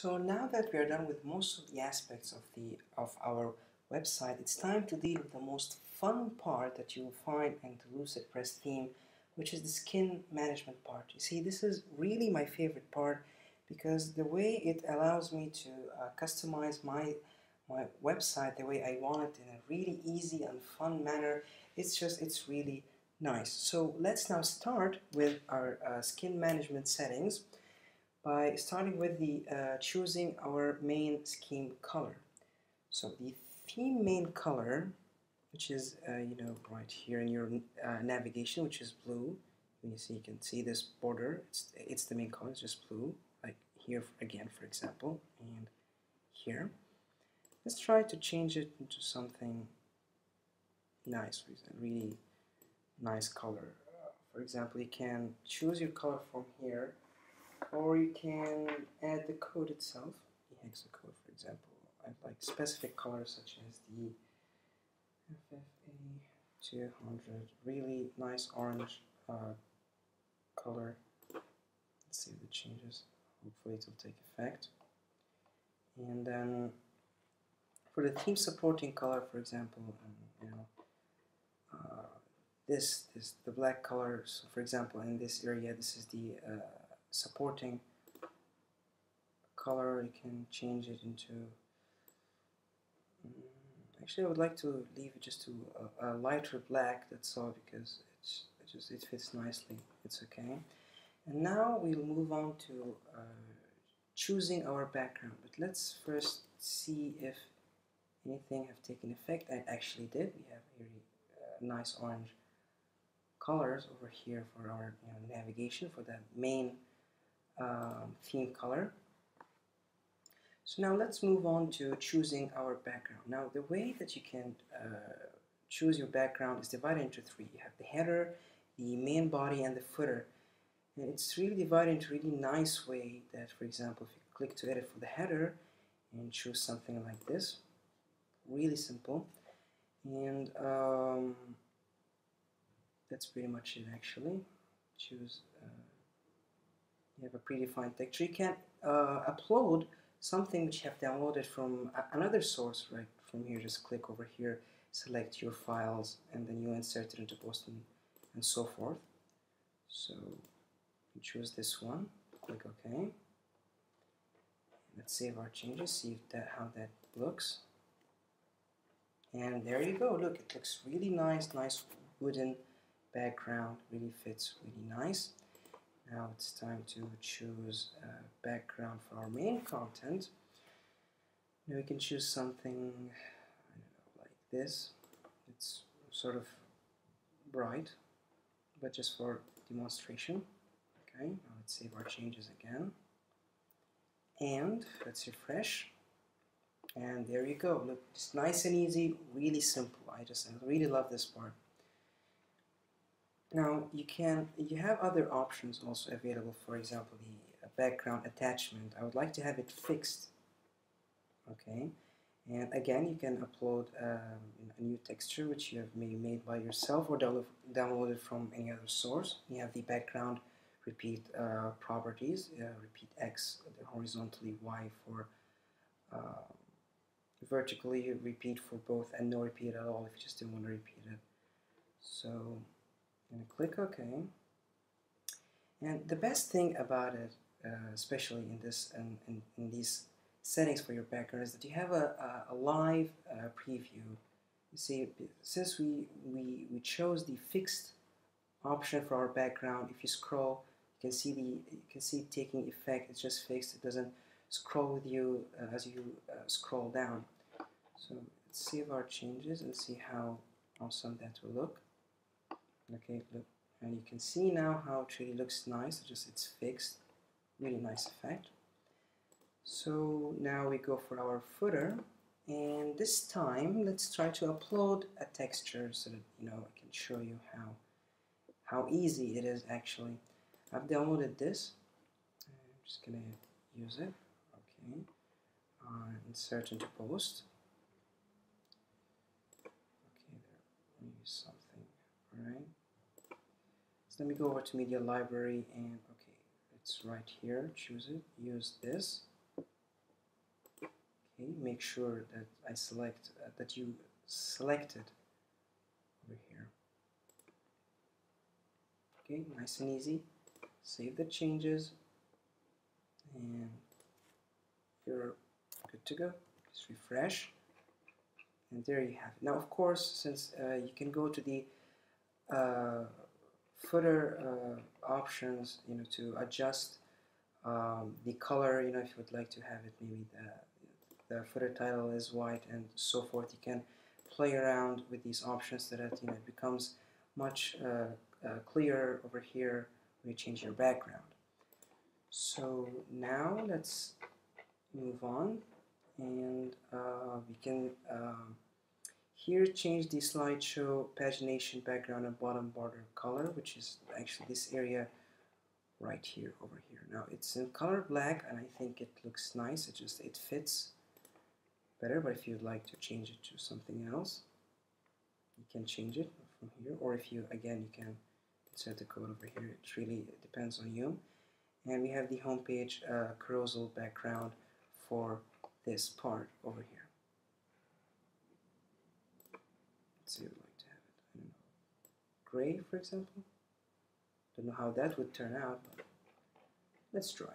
So now that we are done with most of the aspects of our website, it's time to deal with the most fun part that you will find in the Lucidpress theme, which is the skin management part. You see, this is really my favorite part because the way it allows me to customize my website the way I want it in a really easy and fun manner. It's really nice. So let's now start with our skin management settings by starting with the choosing our main scheme color. So the theme main color, which is right here in your navigation, which is blue. When you see, you can see this border. It's the main color. It's just blue. Like here again, for example, and here. Let's try to change it into something nice, a really nice color. For example, you can choose your color from here, or you can add the code itself, the hexa code, for example. I like specific colors such as the FFA 200, really nice orange color. Let's see if it changes. Hopefully it will take effect. And then for the theme supporting color, for example, the black color. So for example, in this area, this is the supporting color. You can change it into actually I would like to leave it just to a lighter black, that's all, because it fits nicely. It's okay. And now we'll move on to choosing our background, but let's first see if anything have taken effect. I actually did. We have very nice orange colors over here for our navigation, for the main theme color. So now let's move on to choosing our background. Now the way that you can choose your background is divided into three. You have the header, the main body, and the footer. And it's really divided into a really nice way that, for example, if you click to edit for the header and choose something like this, really simple. And that's pretty much it actually. Choose, you have a predefined texture. You can upload something which you have downloaded from another source, right? From here, just click over here, select your files, and then you insert it into Post and so forth. So you choose this one, click OK. Let's save our changes, see if how that looks. And there you go. Look, it looks really nice, nice wooden background, really fits really nice. Now it's time to choose a background for our main content. Now we can choose something, I don't know, like this. It's sort of bright, but just for demonstration. Okay, now let's save our changes again. And let's refresh. And there you go. Look, it's nice and easy, really simple. I really love this part. Now you have other options also available. For example, the background attachment. I would like to have it fixed. Okay, and again you can upload a new texture which you have made by yourself or downloaded from any other source. You have the background repeat properties, repeat X, horizontally Y for vertically repeat for both, and no repeat at all if you just didn't want to repeat it. So I'm going to click OK. And the best thing about it, especially in these settings for your background, is that you have a live preview. You see, since we chose the fixed option for our background, if you scroll, you can see it taking effect. It's just fixed. It doesn't scroll with you as you scroll down. So let's save our changes and see how awesome that will look. Okay, look, and you can see now how it really looks nice. It's fixed, really nice effect. So now we go for our footer, and this time let's try to upload a texture so that I can show you how easy it is actually. I've downloaded this. I'm just gonna use it. Okay, insert into Post. Okay, there, use something. All right. So let me go over to Media Library, and okay, it's right here. Choose it. Use this. Okay, make sure that I select that you selected over here. Okay, nice and easy. Save the changes and you're good to go. Just refresh and there you have it. Now of course, since you can go to the footer options, to adjust the color, if you would like to have it, maybe the footer title is white and so forth. You can play around with these options so that it becomes much clearer over here when you change your background. So now let's move on, and we can here change the slideshow pagination background and bottom border color, which is actually this area right here over here. Now it's in color black and I think it looks nice. It fits better, but if you'd like to change it to something else, you can change it from here, or if you can insert the code over here. It really depends on you. And we have the homepage carousel background for this part over here. Let's see, I'd like to have it, I don't know, gray, for example. Don't know how that would turn out, but let's try.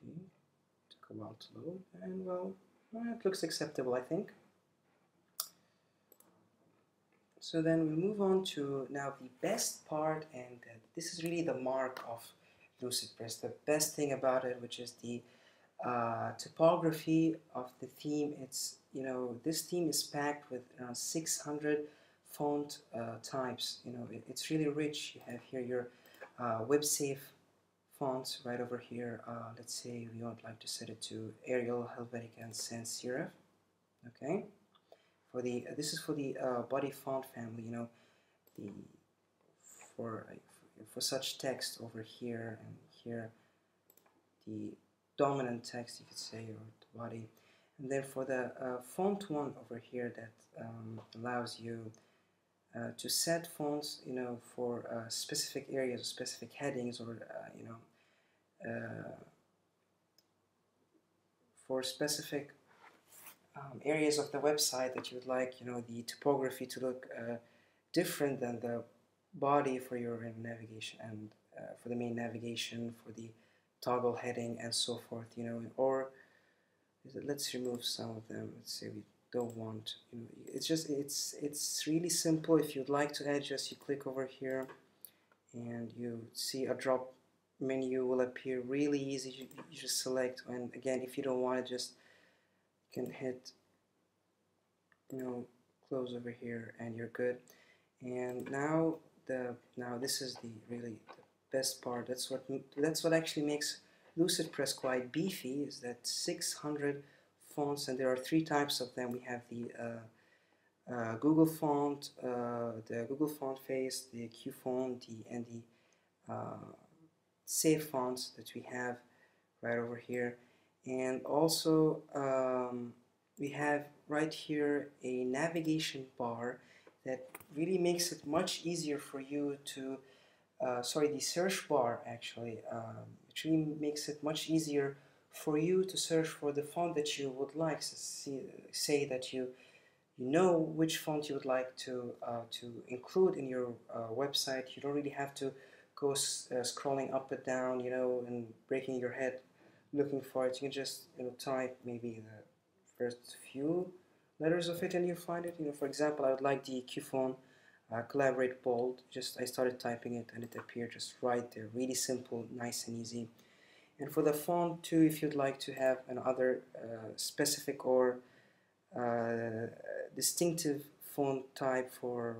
Okay, took a while to load, and well, it looks acceptable, I think. So then we move on to now the best part, and this is really the mark of Lucidpress. The best thing about it, which is the typography of the theme. It's this theme is packed with 600 font types. It's really rich. You have here your web safe fonts right over here. Let's say we would like to set it to Arial, Helvetica, and Sans Serif. Okay. For the this is for the body font family. The for such text over here and here, the dominant text, you could say, or the body. And then for the font one over here that allows you to set fonts, for specific areas, specific headings, or for specific areas of the website that you would like, the typography to look different than the body for your navigation and for the main navigation, for the toggle heading and so forth, or let's remove some of them. Let's say we don't want, it's really simple. If you'd like to add, just you click over here and you see a drop menu will appear. Really easy. You just select, and again, if you don't want it, just you can hit close over here and you're good. And now this is the really the best part. That's what actually makes Lucidpress quite beefy, is that 600 fonts, and there are 3 types of them. We have the Google font, the Google font face, the Q font, and the safe fonts that we have right over here. And also we have right here a navigation bar that really makes it much easier for you to the search bar actually. It really makes it much easier for you to search for the font that you would like. So say that you know which font you would like to include in your website. You don't really have to go scrolling up and down, and breaking your head looking for it. You can just type maybe the first few letters of it and you find it. For example, I would like the Q font collaborate bold. I started typing it and it appeared just right there. Really simple, nice and easy. And for the font too, if you'd like to have another specific or distinctive font type for,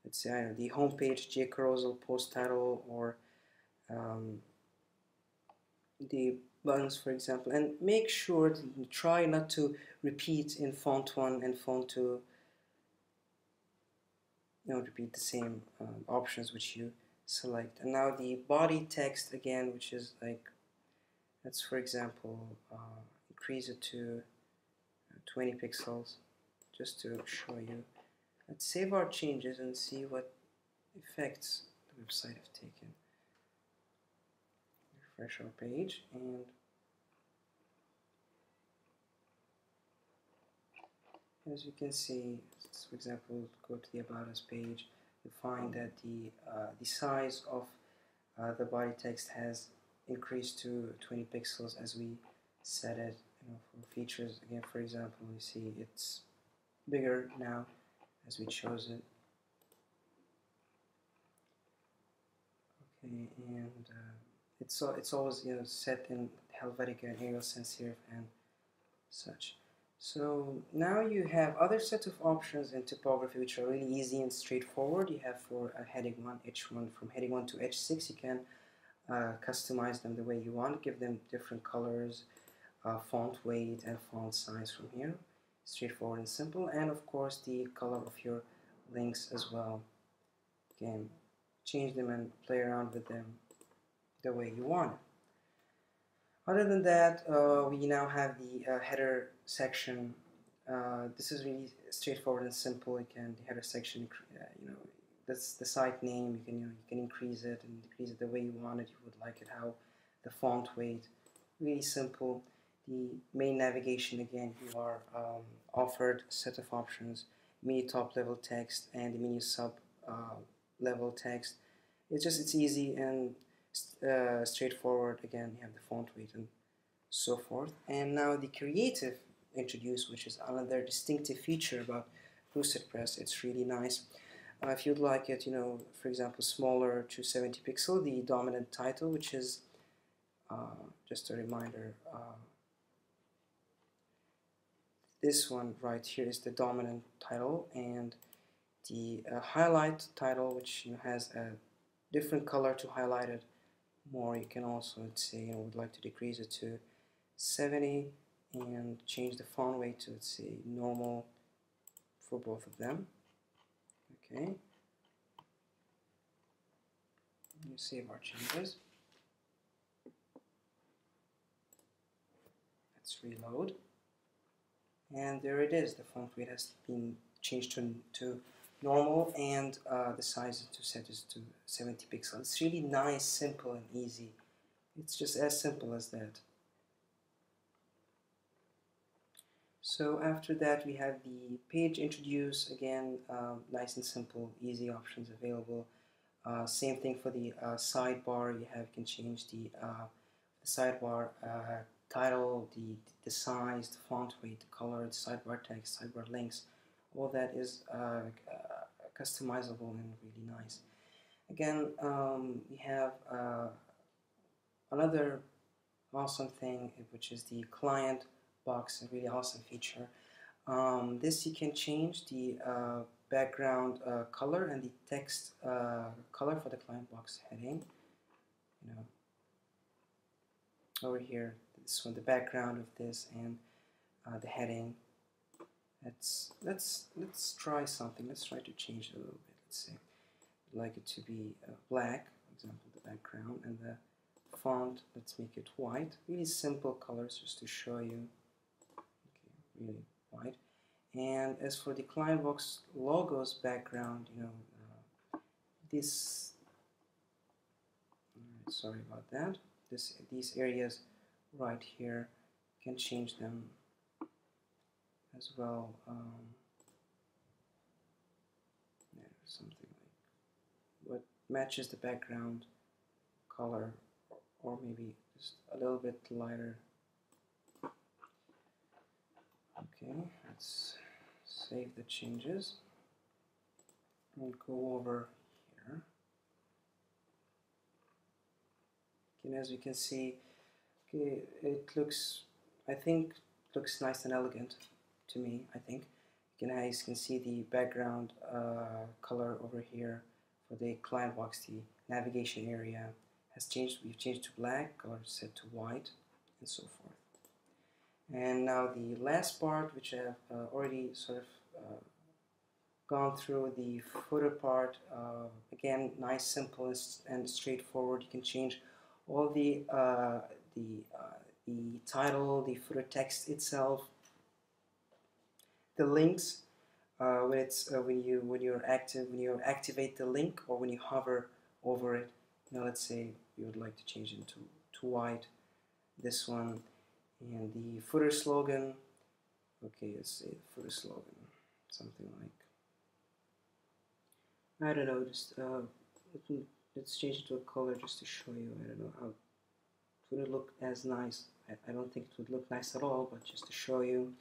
let's say, I don't know, the homepage, jcarousel, post title, or the buttons, for example, and make sure to try not to repeat in font 1 and font 2. Repeat the same options which you select. And now the body text again, which is like, let's for example increase it to 20 pixels just to show you. Let's save our changes and see what effects the website have taken. Refresh our page, and as you can see, for example, go to the About Us page, you find that the size of the body text has increased to 20 pixels as we set it. For features, again, for example, you see it's bigger now as we chose it. Okay, and it's always set in Helvetica and Arial sans serif and such. So now you have other set of options in typography which are really easy and straightforward. You have for heading 1, H1, from heading 1 to H6, you can customize them the way you want, give them different colors, font weight and font size from here. Straightforward and simple, and of course the color of your links as well. Again, change them and play around with them the way you want. Other than that, we now have the header section. This is really straightforward and simple. The header section, that's the site name. You can increase it and decrease it the way you want it. You would like it, how the font weight. Really simple. The main navigation, again, you are offered a set of options: menu top level text and the menu sub level text. It's easy and straightforward. Again, you have the font weight and so forth. And now the creative introduced, which is another distinctive feature about Lucidpress. It's really nice. If you'd like it, for example, smaller to 70 pixel, the dominant title, which is just a reminder, this one right here is the dominant title, and the highlight title, which has a different color to highlight it more. You can also, let's say, would like to decrease it to 70 and change the font weight to, let's say, normal for both of them. Okay. You save our changes. Let's reload. And there it is. The font weight has been changed to normal, and the size to set is to 70 pixels. It's really nice, simple, and easy. It's just as simple as that. So after that, we have the page introduce. Again, nice and simple, easy options available. Same thing for the sidebar. You can change the sidebar title, the size, the font weight, the color, the sidebar text, sidebar links. All that is customizable and really nice. Again, we have another awesome thing, which is the client box, a really awesome feature. This you can change the background color and the text color for the client box heading. Over here, this one, the background of this, and the heading. Let's try something. Let's try to change it a little bit. Let's say I'd like it to be black, for example, the background, and the font, let's make it white. Really simple colors just to show you. Okay, really white. And as for the client box logos background, this. Sorry about that. These areas right here, you can change them as well. Something like what matches the background color, or maybe just a little bit lighter. Okay, let's save the changes and go over here. And as you can see, okay, it looks, I think, looks nice and elegant to me. I think you can see the background color over here for the client box. The navigation area has changed. We've changed to black, color set to white, and so forth. And now the last part, which I have already sort of gone through, the footer part. Again, nice, simple, and straightforward. You can change all the title, the footer text itself, the links. When you activate the link, or when you hover over it. Now let's say you would like to change it to white, this one, and the footer slogan, okay, let's say footer slogan, something like, I don't know, just let's change it to a color just to show you. I don't know how it wouldn't look as nice. I don't think it would look nice at all, but just to show you.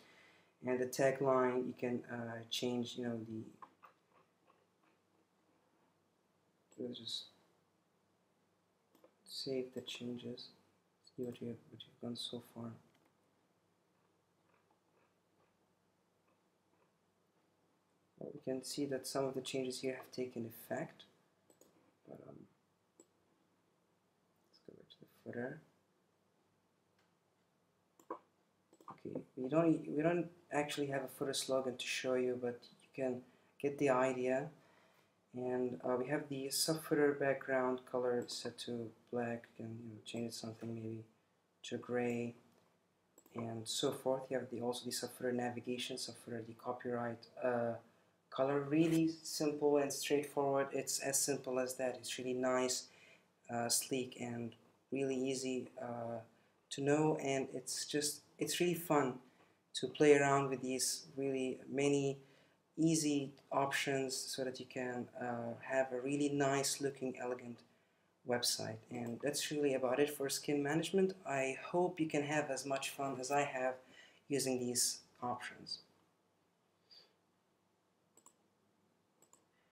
And the tagline, you can change, you know, we'll just save the changes, see what you've done so far. Well, we can see that some of the changes here have taken effect, but let's go back to the footer. Okay, we don't actually have a footer slogan to show you, but you can get the idea. And we have the sub-footer background color set to black. You can change it something maybe to gray, and so forth. You have also the sub-footer navigation, sub-footer the copyright color. Really simple and straightforward. It's as simple as that. It's really nice, sleek, and really easy to know. And it's really fun to play around with these really many easy options so that you can have a really nice looking, elegant website. And that's really about it for skin management. I hope you can have as much fun as I have using these options.